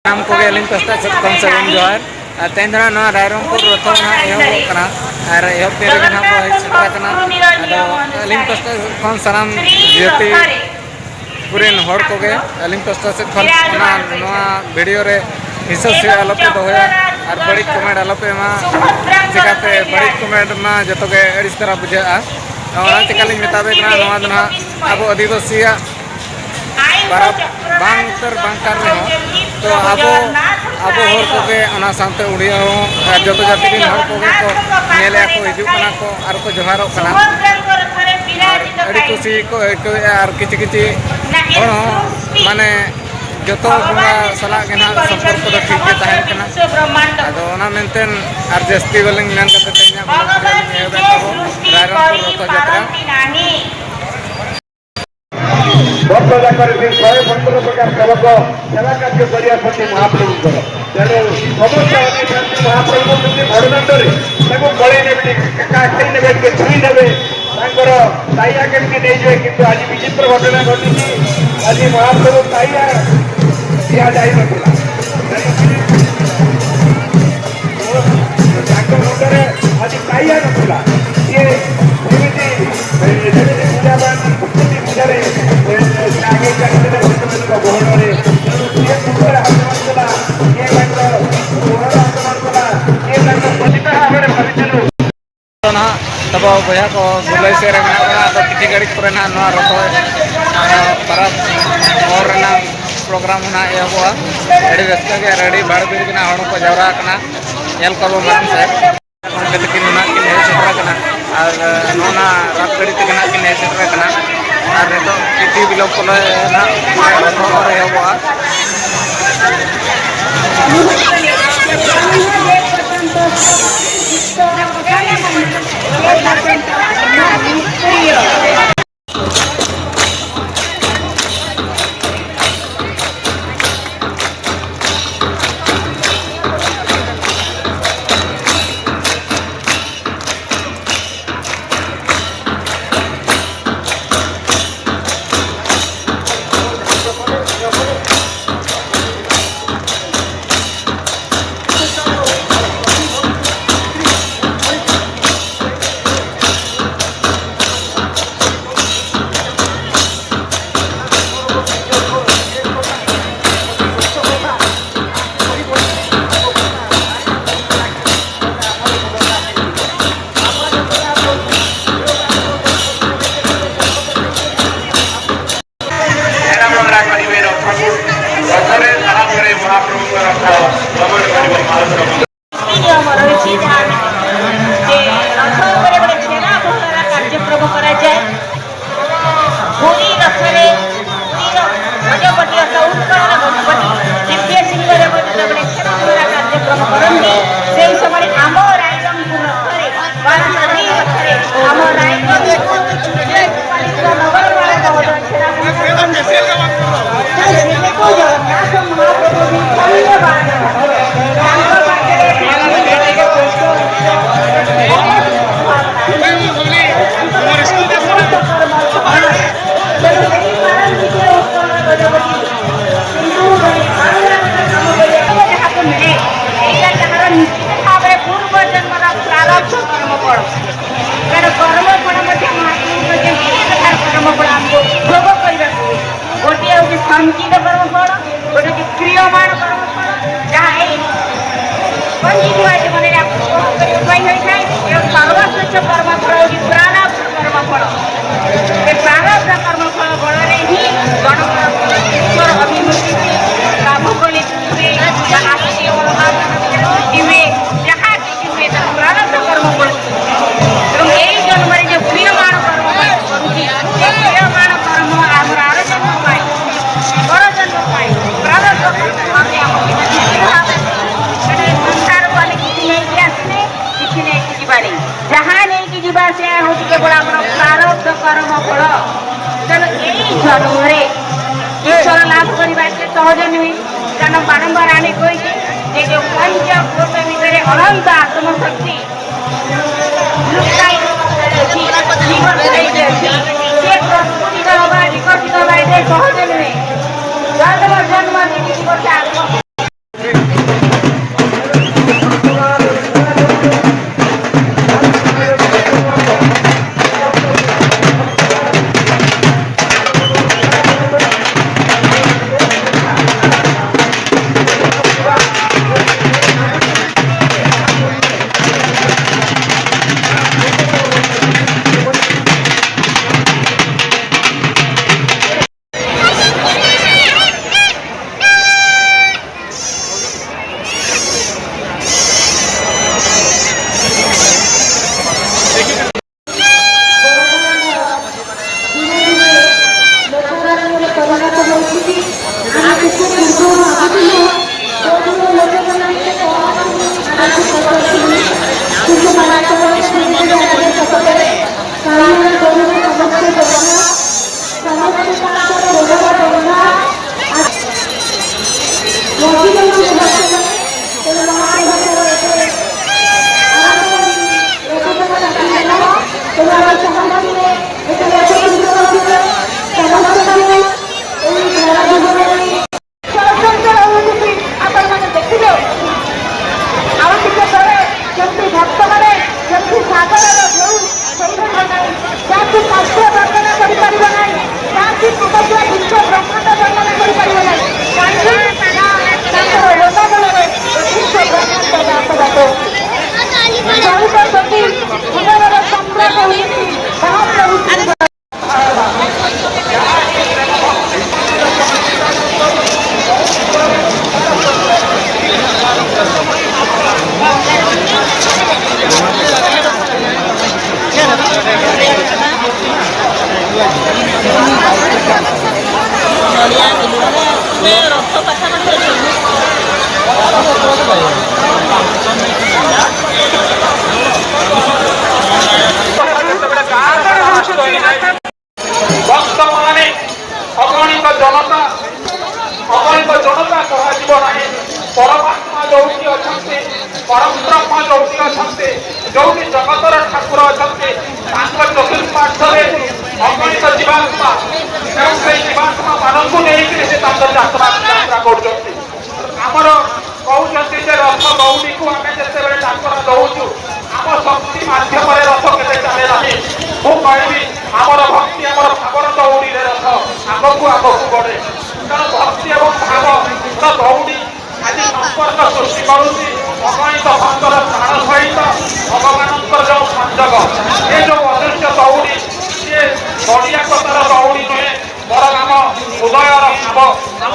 नाम को गेलिंग पस्ता से कम से कम जोहर तेंद्रा ना रायरंगपुर रथो ना एहो कना और एहो तेरे ना को हिस्सा कना आदो लिंग पस्ता कौन सनाम ज्योति पुरेन हर को गे लिंग पस्ता से कौन ना नवा वीडियो रे हिस्सा से अलग तो होया और बड़ी कमेंट अलग पे मा चिकाते बड़ी कमेंट मा जतो के इस तरह बुझा और चिकालिंग मिताबे कना नवा दना अब आदिवासी बराब बांग तर बांग कर रहे हो तो अब हर कोगे अना सामते उड़िया हो जो जाति के हर कोगे को नेले को हिजू कना को आर को जोहारो कना अड़ी खुशी को आर किछि किछि और माने जतो बुंगा सला के ना संपर्क को ठीक के ताहे कना आदो ओना मेंटेन आर जस्ती बलिंग मेन कते तेन्या बलिंग रायरंगपुर रथ यात्रा वर्ष जाकर 115 प्रकार सेवक सेवा कार्य कर महाप्रभु तेणु समस्त महाप्रभु बड़दाण्डे बड़े ने छुई ने ताइया केमती नहीं कि आज विचित्र घटना घटी आज महाप्रभु ताइया दिया जा मुंडे आज ताइया ना सी पूजा आगे गहन तब बया को बुलाई से किसी घड़ी पर रथ परब और प्रोग्राम एहबा अड़ी रस्ता के रेडी बाड़ बीड़ हड़ को जावरा नल को माराम से तकिन हेज सेटना और नोना रात गड़ी तक किन हेज सेटना और नित किति बिलोक को रथ और एहबा संचित कर्मफल गोटे क्रियमाण कर्मफल जहाँ मन सर्वश्रेष्ठ कर्मफल हूँ प्रारब्ध कर्मफल प्रारब्ध कर्मफल बल ही गणपर अभिमुखी भोगली जीवे जहाँ हुए प्रारब्ध कर्मफल यही जन्म जो क्रियमाण कर्म कर क्रियमाण कर्म आम आर जन्म पाई बड़ जन्म पाई प्रारब्ध संसार को आम किसी नहीं आसने किसी नहीं जीवानी जहाँ नहीं कि जीवा से हूँ केवल आम प्रारब्ध कर्म फल तेणु यही जन्म ईश्वर लाभ करने सहज नुहे कारण बारंबार आने कही जो पंचकोश भितर अनंत आत्मशक्ति प्रस्फुटित हवा विकसित हवा सहज नुहे जन्म जन्म ବର୍ତ୍ତମାନେ ଅଗଣିତ ଜନତା କୁହାଯିବ ନାହିଁ। ପରମାତ୍ମା ଯୋଉଠି ଅଛନ୍ତି, ପରବ୍ରହ୍ମ ଯୋଉଠି ଅଛନ୍ତି, ଯୋଉଠି ଜଗତର ଠାକୁର ଅଛନ୍ତି, ତାଙ୍କ ଚତୁଃପାର୍ଶ୍ୱରେ ଅଗଣିତ ଜୀବାତ୍ମା, ଏବଂ ସେଇ ଜୀବାତ୍ମା ମାନଙ୍କୁ ନେଇକରି ସେ ତାଙ୍କ ଯାତ୍ରା କରୁଛନ୍ତି। ଆମର କହୁଛନ୍ତି ଯେ ରଥ ଦଉଡ଼ିକୁ ଆମେ ଯେତେବେଳେ ଡାକରା ଦଉଛୁ, ଆମ ଶକ୍ତି ମାଧ୍ୟମରେ ରଥ କେବେ ଚାଲେ ନାହିଁ। ମୁଁ କହିବି ଆମର ଭକ୍ତି, ଆମର ଭାବର ଦଉଡ଼ିରେ ରଥ ଆଗକୁ ବଢେ। ତେଣୁ ଭକ୍ତି ଏବଂ ଭାବର ଦଉଡ଼ି ଆଜି ସମ୍ପର୍କ ସୃଷ୍ଟି କରୁଛି ଅଗଣିତ ଭକ୍ତର ପ୍ରାଣ ସହିତ ଭଗବାନଙ୍କର ଯେଉଁ ସଂଯୋଗ। ଏ ଯେଉଁ ଅଦୃଶ୍ୟ ଦଉଡ଼ି, ସିଏ ବଡ଼ିଆ କଥାର ଦଉଡ଼ି ନୁହେଁ, ବରଂ ଆମ ହୃଦୟର ଭାବ, ଆମ